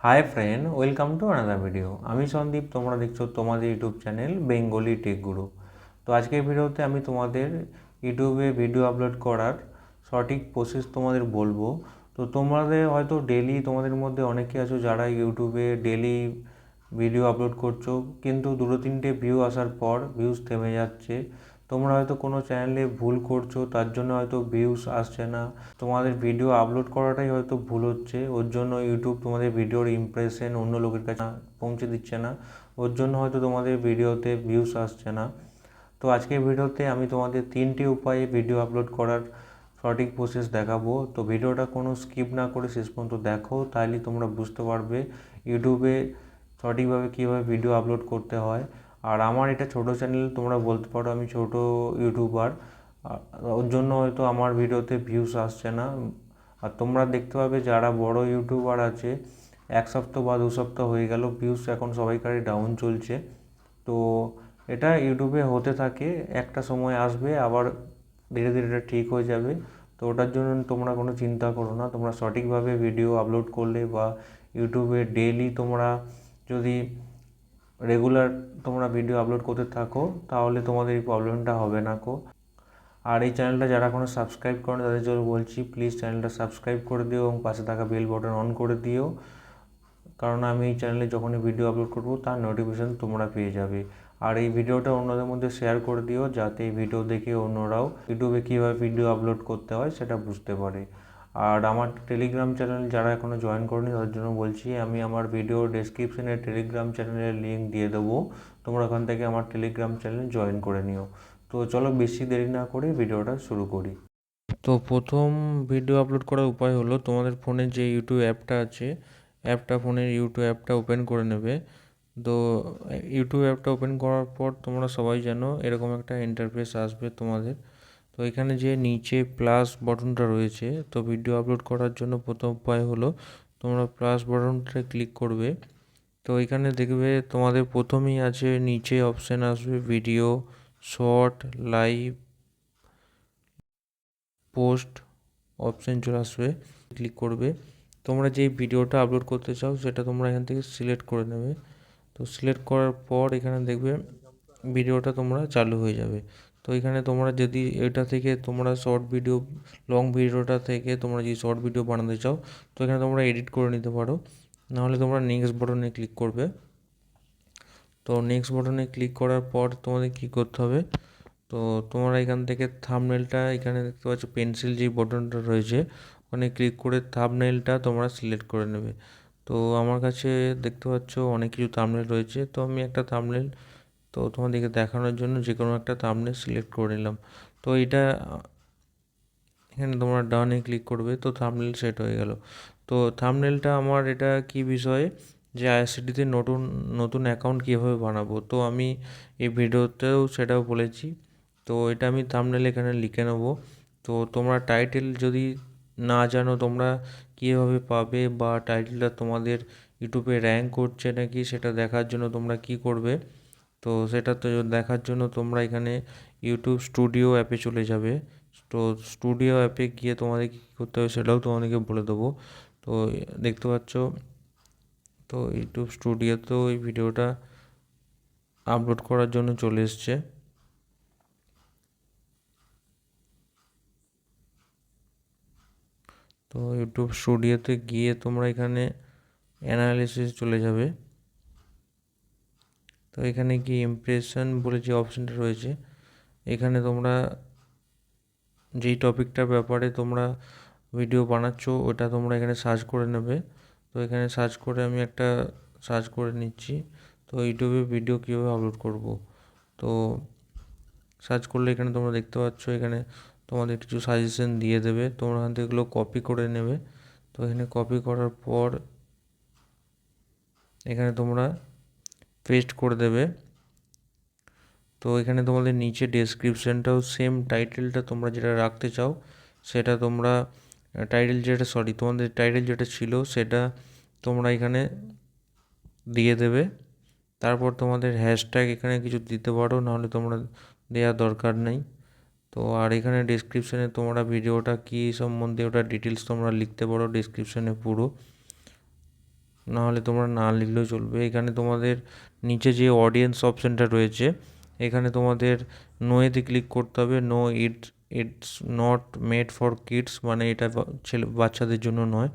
Hi friend, welcome to another video. আমি সন্দীপ, তোমরা দেখছো তোমাদের ইউটিউব চ্যানেল বেঙ্গলি টেক গুরু। তো আজকের ভিডিওতে আমি তোমাদের ইউটিউবে ভিডিও আপলোড করার সঠিক প্রসেস তোমাদের বলবো। তো তোমাদের হয়তো ডেলি তোমাদের মধ্যে অনেকে আছো যারা ইউটিউবে ডেলি ভিডিও আপলোড করছো, কিন্তু দুটো তিনটে ভিউ আসার পর ভিউজ থেমে যাচ্ছে। তোমরা হয়তো কোনো চ্যানেলে ভুল করছো, তার জন্য হয়তো ভিউজ আসছে না। তোমাদের ভিডিও আপলোড করাটাই হয়তো ভুল হচ্ছে, ওর জন্য ইউটিউব তোমাদের ভিডিওর ইমপ্রেশন অন্য লোকের কাছে পৌঁছে দিচ্ছে না, ওর জন্য হয়তো তোমাদের ভিডিওতে ভিউজ আসছে না। তো আজকের ভিডিওতে আমি তোমাদের তিনটি উপায়ে ভিডিও আপলোড করার সঠিক প্রসেস দেখাবো। তো ভিডিওটা কোনো স্কিপ না করে শেষ পর্যন্ত দেখো, তাহলে তোমরা বুঝতে পারবে ইউটিউবে সঠিকভাবে কীভাবে ভিডিও আপলোড করতে হয়। আর আমার এটা ছোটো চ্যানেল, তোমরা বলতে পারো আমি ছোট ইউটিউবার, ওর জন্য হয়তো আমার ভিডিওতে ভিউজ আসছে না। আর তোমরা দেখতে পাবে যারা বড় ইউটিউবার আছে, এক সপ্তাহ বা দু সপ্তাহ হয়ে গেল ভিউজ এখন সবাইকারই ডাউন চলছে। তো এটা ইউটিউবে হতে থাকে, একটা সময় আসবে আবার ধীরে ধীরে এটা ঠিক হয়ে যাবে। তো ওটার জন্য তোমরা কোনো চিন্তা করো না। তোমরা সঠিকভাবে ভিডিও আপলোড করলে বা ইউটিউবে ডেইলি তোমরা যদি রেগুলার তোমরা ভিডিও আপলোড করতে থাকো, তাহলে তোমাদের এই প্রবলেমটা হবে না কো। আর এই চ্যানেলটা যারা এখনও সাবস্ক্রাইব করেন তাদের জন্য বলছি, প্লিজ চ্যানেলটা সাবস্ক্রাইব করে দিও এবং পাশে থাকা বেল বাটন অন করে দিও, কারণ আমি এই চ্যানেলে যখনই ভিডিও আপলোড করব তার নোটিফিকেশান তোমরা পেয়ে যাবে। আর এই ভিডিওটা অন্যদের মধ্যে শেয়ার করে দিও, যাতে এই ভিডিও দেখে অন্যরাও ইউটিউবে কীভাবে ভিডিও আপলোড করতে হয় সেটা বুঝতে পারে। আর আমার টেলিগ্রাম চ্যানেল যারা এখনও জয়েন করেনি তাদের জন্য বলছি, আমি আমার ভিডিও ডেসক্রিপশনে টেলিগ্রাম চ্যানেলের লিঙ্ক দিয়ে দেবো, তোমরা ওখান থেকে আমার টেলিগ্রাম চ্যানেল জয়েন করে নিও। তো চলো বেশি দেরি না করে ভিডিওটা শুরু করি। তো প্রথম ভিডিও আপলোড করার উপায় হলো, তোমাদের ফোনে যে ইউটিউব অ্যাপটা আছে, ফোনের ইউটিউব অ্যাপটা ওপেন করে নেবে। তো ইউটিউব অ্যাপটা ওপেন করার পর তোমরা সবাই জানো এরকম একটা ইন্টারফেস আসবে তোমাদের। তো এখানে যে নিচে প্লাস বাটনটা রয়েছে, তো ভিডিও আপলোড করার জন্য প্রথম উপায় হলো তোমরা প্লাস বাটনটা ক্লিক করবে। তো এখানে দেখবে তোমাদের প্রথমেই আছে, নিচে অপশান আসবে video, short, live, post option চলে আসবে, ক্লিক করবে। তোমরা যেই ভিডিওটা আপলোড করতে চাও সেটা তোমরা এখান থেকে সিলেক্ট করে নেবে। তো সিলেক্ট করার পর এখানে দেখবে ভিডিওটা তোমরা চালু হয়ে যাবে। তো এখানে তোমরা যদি এটা থেকে তোমরা শর্ট ভিডিও, লং ভিডিওটা থেকে তোমরা যদি শর্ট ভিডিও বানাতে চাও, তো এখানে তোমরা এডিট করে নিতে পারো, নাহলে তোমরা নেক্সট বাটনে ক্লিক করবে। তো নেক্সট বাটনে ক্লিক করার পর তোমাদের কী করতে হবে, তো তোমরা এখান থেকে থাম্বনেলটা, এখানে দেখতে পাচ্ছ পেন্সিল যে বাটনটা রয়েছে, ওখানে ক্লিক করে থাম্বনেলটা তোমরা সিলেক্ট করে নেবে। তো আমার কাছে দেখতে পাচ্ছ অনেক কিছু থাম্বনেল রয়েছে, তো আমি একটা থাম্বনেল, তো তোমাদেরকে দেখানোর জন্য যে কোনো একটা থাম্বনেল সিলেক্ট করে নিলাম। তো এটা এখানে তোমরা ডানে ক্লিক করবে, তো থাম্বনেল সেট হয়ে গেল। তো থাম্বনেলটা আমার এটা কি বিষয়ে, যে আইআরসিটিতে নতুন নতুন অ্যাকাউন্ট কীভাবে বানাবো, তো আমি এই ভিডিওতেও সেটাও বলেছি। তো এটা আমি থাম্বনেল এখানে লিখে নেব। তো তোমরা টাইটেল যদি না জানো তোমরা কীভাবে পাবে, বা টাইটেলটা তোমাদের ইউটিউবে র্যাঙ্ক করছে নাকি সেটা দেখার জন্য তোমরা কি করবে, তো সেটা তো দেখার জন্য তোমরা এখানে ইউটিউব স্টুডিও অ্যাপে চলে যাবে। তো স্টুডিও অ্যাপে গিয়ে তোমাদের কী করতে হবে সেটাও তোমাদেরকে বলে দেবো। তো দেখতে পাচ্ছ, তো ইউটিউব স্টুডিওতেও এই ভিডিওটা আপলোড করার জন্য চলে এসছে। তো ইউটিউব স্টুডিওতে গিয়ে তোমরা এখানে অ্যানালিসিস চলে যাবে। তো এখানে কি ইমপ্রেশন বলে যে অপশানটা রয়েছে, এখানে তোমরা যেই টপিকটার ব্যাপারে তোমরা ভিডিও বানাচ্ছ ওটা তোমরা এখানে সার্চ করে নেবে। তো এখানে সার্চ করে আমি একটা সার্চ করে নিচ্ছি, তো ইউটিউবে ভিডিও কীভাবে আপলোড করব। তো সার্চ করলে এখানে তোমরা দেখতে পাচ্ছ, এখানে তোমাদের কিছু সাজেশন দিয়ে দেবে, তোমরা এখান থেকে এগুলো কপি করে নেবে। তো এখানে কপি করার পর এখানে তোমরা পেস্ট করে দেবে। তো এখানে তোমাদের নিচে ডেসক্রিপশানটাও সেম, টাইটেলটা তোমরা যেটা রাখতে চাও সেটা তোমরা তোমাদের টাইটেল যেটা ছিল সেটা তোমরা এখানে দিয়ে দেবে। তারপর তোমাদের হ্যাশট্যাগ এখানে কিছু দিতে পারো, নাহলে তোমরা দেওয়ার দরকার নেই। তো আর এখানে ডেসক্রিপশানে তোমরা ভিডিওটা কী সম্বন্ধে ওটা ডিটেলস তোমরা লিখতে পারো ডেসক্রিপশানে পুরো। নাহলে তোমরা না লিখলেও চলবে। এখানে তোমাদের নিচে যে অডিয়েন্স অপশানটা রয়েছে, এখানে তোমাদের নোয়েতে ক্লিক করতে হবে। No, it's not made for kids, মানে এটা বাচ্চাদের জন্য নয়।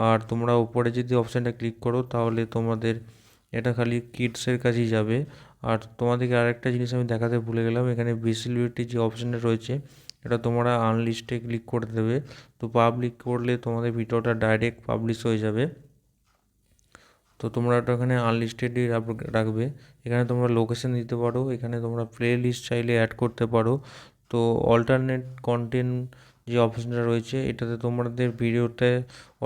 আর তোমরা উপরে যদি অপশানটা ক্লিক করো তাহলে তোমাদের এটা খালি কিডসের কাছেই যাবে। আর তোমাদেরকে আরেকটা জিনিস আমি দেখাতে ভুলে গেলাম, এখানে ভিজিবিলিটি যে অপশানটা রয়েছে এটা তোমরা আনলিস্টে ক্লিক করে দেবে। তো পাবলিক করলে তোমাদের ভিডিওটা ডাইরেক্ট পাবলিশ হয়ে যাবে। তো তোমরা ওটা এখানে আনলিস্টেডই রাখবে। এখানে তোমরা লোকেশন দিতে পারো, এখানে তোমরা প্লে লিস্ট চাইলে অ্যাড করতে পারো। তো অল্টারনেট কন্টেন্ট যে অপশনটা রয়েছে এটাতে তোমাদের ভিডিওতে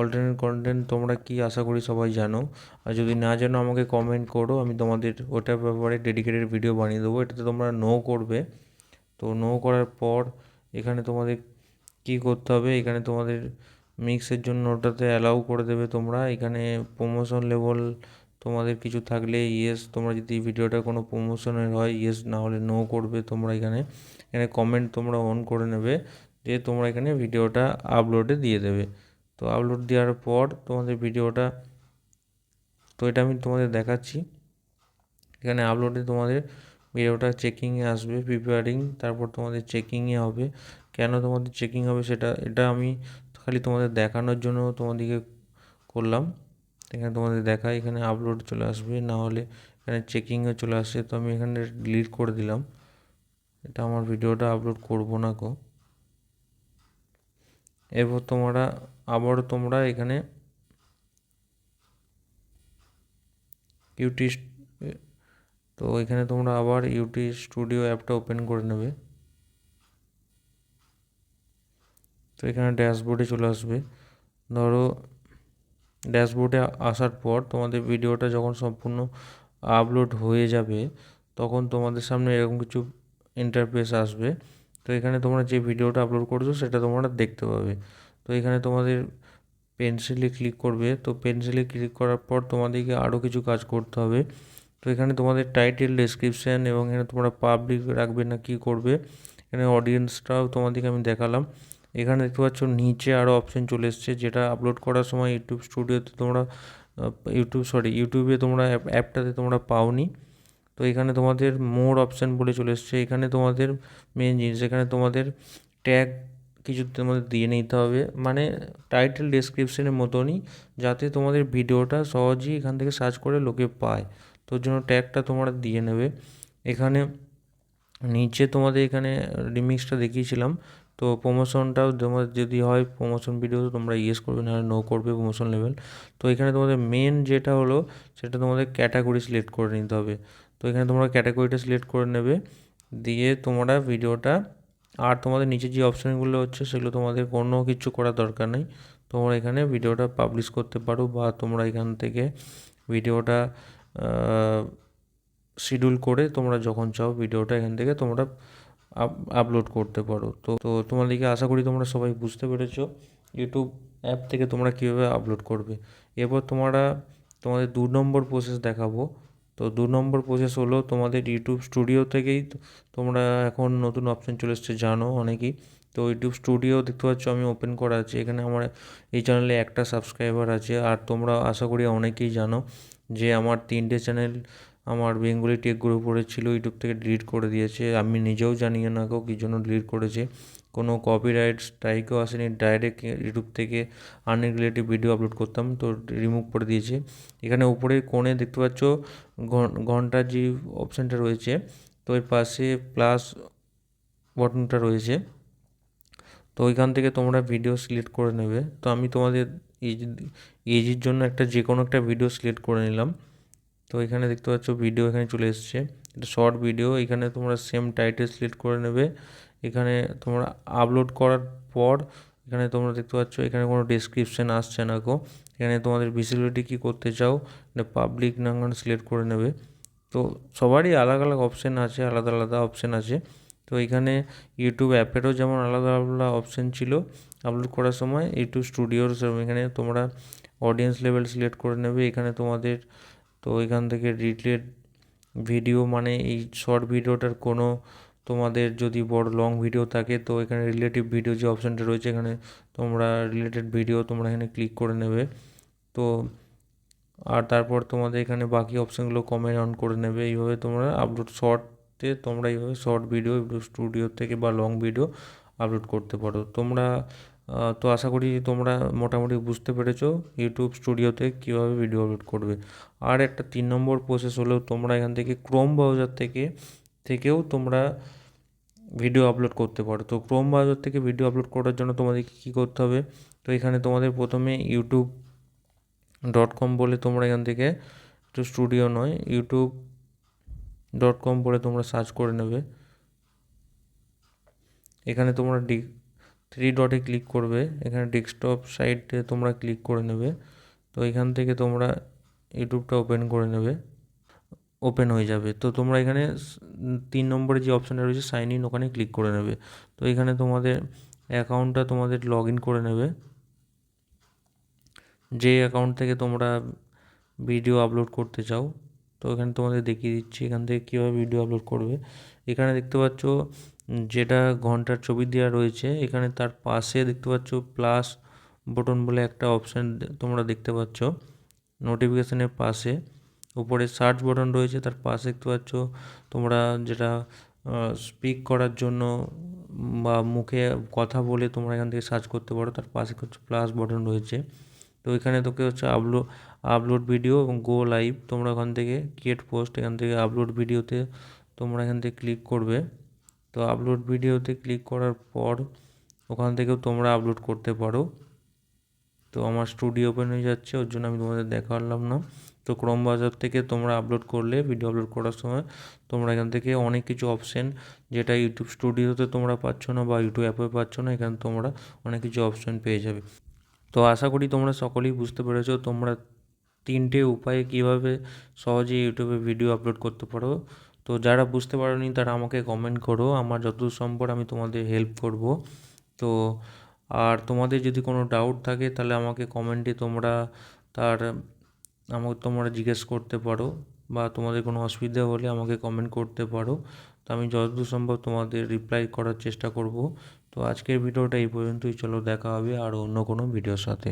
অল্টারনেট কন্টেন্ট তোমরা কি আশা করি সবাই জানো। আর যদি না জানো আমাকে কমেন্ট করো, আমি তোমাদের ওটার ব্যাপারে ডেডিকেটেড ভিডিও বানিয়ে দেবো। এটাতে তোমরা নো করবে। তো নো করার পর এখানে তোমাদের কি করতে হবে, এখানে তোমাদের মিক্সের জন্য ওটাতে অ্যালাউ করে দেবে তোমরা। এখানে প্রমোশন লেভেল তোমাদের কিছু থাকলে ইয়েস, তোমরা যদি ভিডিওটা কোনো প্রমোশনের হয় ইয়েস, না হলে নো করবে তোমরা। এখানে এখানে কমেন্ট তোমরা অন করে নেবে, দিয়ে তোমরা এখানে ভিডিওটা আপলোডে দিয়ে দেবে। তো আপলোড দেওয়ার পর তোমাদের ভিডিওটা, তো এটা আমি তোমাদের দেখাচ্ছি। এখানে আপলোডে তোমাদের ভিডিওটা চেকিংয়ে আসবে, প্রিপেয়ারিং, তারপর তোমাদের চেকিংয়ে হবে। কেন তোমাদের চেকিং হবে এটা আমি খালি তোমাদের দেখানোর জন্য তোমাদেরকে করলাম। এখানে তোমাদের দেখায়, এখানে আপলোড চলে আসবে, না হলে এখানে চেকিংয়ে চলে আসে। তো আমি এখানে ডিলিট করে দিলাম, এটা আমার ভিডিওটা আপলোড করবো না গো। এরপর তোমরা এখানে ইউটি, তো এখানে তোমরা আবার ইউটি স্টুডিও অ্যাপটা ওপেন করে নেবে। তো এখানে ড্যাশবোর্ডে চলে আসবে। ধরো ড্যাশবোর্ডে আসার পর তোমাদের ভিডিওটা যখন সম্পূর্ণ আপলোড হয়ে যাবে তখন তোমাদের সামনে এরকম কিছু ইন্টারফেস আসবে। তো এখানে তোমরা যে ভিডিওটা আপলোড করছো সেটা তোমরা দেখতে পাবে। তো এখানে তোমাদের পেন্সিলে ক্লিক করবে। তো পেন্সিলে ক্লিক করার পর তোমাদেরকে আরও কিছু কাজ করতে হবে। তো এখানে তোমাদের টাইটেল, ডেসক্রিপশান এবং এখানে তোমরা পাবলিক রাখবে না কি করবে। এখানে অডিয়েন্সটাও তোমাদেরকে আমি দেখালাম। এখানে দেখতে পাচ্ছ নিচে আরও অপশান চলে এসছে, যেটা আপলোড করার সময় ইউটিউব স্টুডিওতে তোমরা ইউটিউবে তোমরা অ্যাপটাতে তোমরা পাওনি। তো এখানে তোমাদের মোর অপশান বলে চলে এসছে। এখানে তোমাদের মেন জিনিস, এখানে তোমাদের ট্যাগ কিছু তোমাদের দিয়ে নিতে হবে, মানে টাইটেল ডেসক্রিপশনের মতনই, যাতে তোমাদের ভিডিওটা সহজেই এখান থেকে সার্চ করে লোকে পায়। তোর জন্য ট্যাগটা তোমরা দিয়ে নেবে। এখানে নিচে তোমাদের এখানে রিমিক্সটা দেখিয়েছিলাম। তো প্রমোশনটাও তোমাদের যদি হয় প্রমোশন ভিডিও তোমরা ইয়েস করবে, নাহলে নো করবে প্রমোশন লেভেল। তো এখানে তোমাদের মেন যেটা হলো সেটা তোমাদের ক্যাটাগরি সিলেক্ট করে নিতে হবে। তো এখানে তোমরা ক্যাটাগরিটা সিলেক্ট করে নেবে, দিয়ে তোমরা ভিডিওটা, আর তোমাদের নিচে যে অপশানগুলো হচ্ছে সেগুলো তোমাদের কোনো কিছু করার দরকার নেই। তোমরা এখানে ভিডিওটা পাবলিশ করতে পারো, বা তোমরা এখান থেকে ভিডিওটা শিডিউল করে তোমরা যখন চাও ভিডিওটা এখান থেকে তোমরা আপলোড করতে পারো। তো তোমাদেরকে আশা করি তোমরা সবাই বুঝতে পেরেছো ইউটিউব অ্যাপ থেকে তোমরা কীভাবে আপলোড করবে। এরপর তোমাদের 2 নম্বর প্রসেস দেখাবো। তো 2 নম্বর প্রসেস হলো তোমাদের ইউটিউব স্টুডিও থেকেই তোমরা এখন নতুন অপশান চলে এসছে জানো অনেকেই। তো ইউটিউব স্টুডিও দেখতে পাচ্ছ আমি ওপেন করা আছে। এখানে আমার এই চ্যানেলে একটা সাবস্ক্রাইবার আছে। আর তোমরা আশা করি অনেকেই জানো যে আমার 3টে চ্যানেল আমার বেঙ্গলি টেক গ্রুপ পড়ে ছিল, ইউটিউব থেকে ডিলিট করে দিয়েছে। আমি নিজেও জানি না কেউ কী জন্য ডিলিট করেছে। কোনো কপিরাইট স্ট্রাইকও আসেনি, ডাইরেক্ট ইউটিউব থেকে আনরিলেটেড ভিডিও আপলোড করতাম, তো রিমুভ করে দিয়েছে। এখানে উপরে কোণে দেখতে পাচ্ছ ঘন্টার যে অপশানটা রয়েছে, তো এর পাশে প্লাস বটনটা রয়েছে। তো ওইখান থেকে তোমরা ভিডিও সিলেক্ট করে নেবে। তো আমি তোমাদের এজির জন্য যে কোনো একটা ভিডিও সিলেক্ট করে নিলাম। তো এখানে দেখতে পাচ্ছ ভিডিও এখানে চলে এসছে, এটা শর্ট ভিডিও। এখানে তোমরা সেম টাইটেল সিলেক্ট করে নেবে। এখানে তোমরা আপলোড করার পর এখানে তোমরা দেখতে পাচ্ছ এখানে কোনো ডেসক্রিপশান আসছে না গো। এখানে তোমাদের ভিজিবিলিটি কী করতে চাও, এটা পাবলিক না সিলেক্ট করে নেবে। তো সবারই আলাদা আলাদা অপশান আছে, আলাদা আলাদা অপশান আছে। তো এখানে ইউটিউব অ্যাপেরও যেমন আলাদা আলাদা অপশান ছিল আপলোড করার সময়, ইউটিউব স্টুডিওর এখানে তোমরা অডিয়েন্স লেভেল সিলেক্ট করে নেবে। এখানে তোমাদের, তো এখান থেকে রিলেটেড ভিডিও, মানে এই শর্ট ভিডিওটার কোনো তোমাদের যদি বড় লং ভিডিও থাকে তো এখানে রিলেটিভ ভিডিও যে অপশানটা রয়েছে এখানে তোমরা রিলেটেড ভিডিও তোমরা এখানে ক্লিক করে নেবে। তো আর তারপর তোমাদের এখানে বাকি অপশানগুলো কমেন্ট অন করে নেবে। এইভাবে তোমরা আপলোড শর্টে তোমরা এইভাবে শর্ট ভিডিও স্টুডিও থেকে বা লং ভিডিও আপলোড করতে পারো। তোমরা তো আশা করি তোমরা মোটামুটি বুঝতে পেরেছো ইউটিউব স্টুডিওতে কীভাবে ভিডিও আপলোড করবে। আর একটা 3 নম্বর প্রসেস হলো তোমরা এখান থেকে ক্রোম ব্রাউজার থেকেও তোমরা ভিডিও আপলোড করতে পারো। তো ক্রোম ব্রাউজার থেকে ভিডিও আপলোড করার জন্য তোমাদের কী করতে হবে, তো এখানে তোমাদের প্রথমে youtube.com বলে তোমরা এখান থেকে একটু স্টুডিও নয় youtube.com বলে তোমরা সার্চ করে নেবে। এখানে তোমরা থ্রি ডটে ক্লিক করবে, এখানে ডেস্কটপ সাইটে তোমরা ক্লিক করে নেবে। তো এখান থেকে তোমরা ইউটিউবটা ওপেন করে নেবে, ওপেন হয়ে যাবে। তো তোমরা এখানে 3 নম্বরে যে অপশানটা রয়েছে সাইন ইন, ওখানে ক্লিক করে নেবে। তো এখানে তোমাদের অ্যাকাউন্টটা তোমাদের লগ ইন করে নেবে, যে অ্যাকাউন্ট থেকে তোমরা ভিডিও আপলোড করতে চাও। তো এখানে তোমাদের দেখিয়ে দিচ্ছি এখান থেকে কীভাবে ভিডিও আপলোড করবে। এখানে দেখতে পাচ্ছ যেটা ঘন্টার ছবি দেওয়া রয়েছে, এখানে তার পাশে দেখতে পাচ্ছ প্লাস বটন বলে একটা অপশান তোমরা দেখতে পাচ্ছ নোটিফিকেশানের পাশে। উপরে সার্চ বটন রয়েছে, তার পাশে দেখতে পাচ্ছ তোমরা যেটা স্পিক করার জন্য বা মুখে কথা বলে তোমরা এখান থেকে সার্চ করতে পারো, তার পাশে হচ্ছে প্লাস বটন রয়েছে। তো এখানে তোকে হচ্ছে আপলোড ভিডিও এবং গো লাইভ, তোমরা ওখান থেকে ক্রিয়েট পোস্ট, এখান থেকে আপলোড ভিডিওতে তোমরা এখান থেকে ক্লিক করবে। তো আপলোড ভিডিওতে ক্লিক করার পর ওখান থেকেও তোমরা আপলোড করতে পারো। তো আমার স্টুডিও ওপেন হয়ে যাচ্ছে, ওর জন্য আমি তোমাদের দেখালাম না। তো ক্রোম ব্রাউজার থেকে তোমরা আপলোড করলে ভিডিও আপলোড করার সময় তোমরা এখান থেকে অনেক কিছু অপশান যেটা ইউটিউব স্টুডিওতে তোমরা পাচ্ছ না বা ইউটিউব অ্যাপে পাচ্ছ না, এখানে তোমরা অনেক কিছু অপশান পেয়ে যাবে। তো আশা করি তোমরা সকলেই বুঝতে পেরেছো তোমরা 3টে উপায়ে কীভাবে সহজে ইউটিউবে ভিডিও আপলোড করতে পারো। তো যারা বুঝতে পারোনি তারা আমাকে কমেন্ট করো, আমার যতদূর সম্ভব আমি তোমাদের হেল্প করব। তো আর তোমাদের যদি কোনো ডাউট থাকে তাহলে আমাকে কমেন্টে আমাকে তোমরা জিজ্ঞেস করতে পারো, বা তোমাদের কোনো অসুবিধা হলে আমাকে কমেন্ট করতে পারো। তো আমি যতদূর সম্ভব তোমাদের রিপ্লাই করার চেষ্টা করব। তো আজকের ভিডিওটা এই পর্যন্তই, চলো দেখা হবে আর অন্য কোনো ভিডিওর সাথে।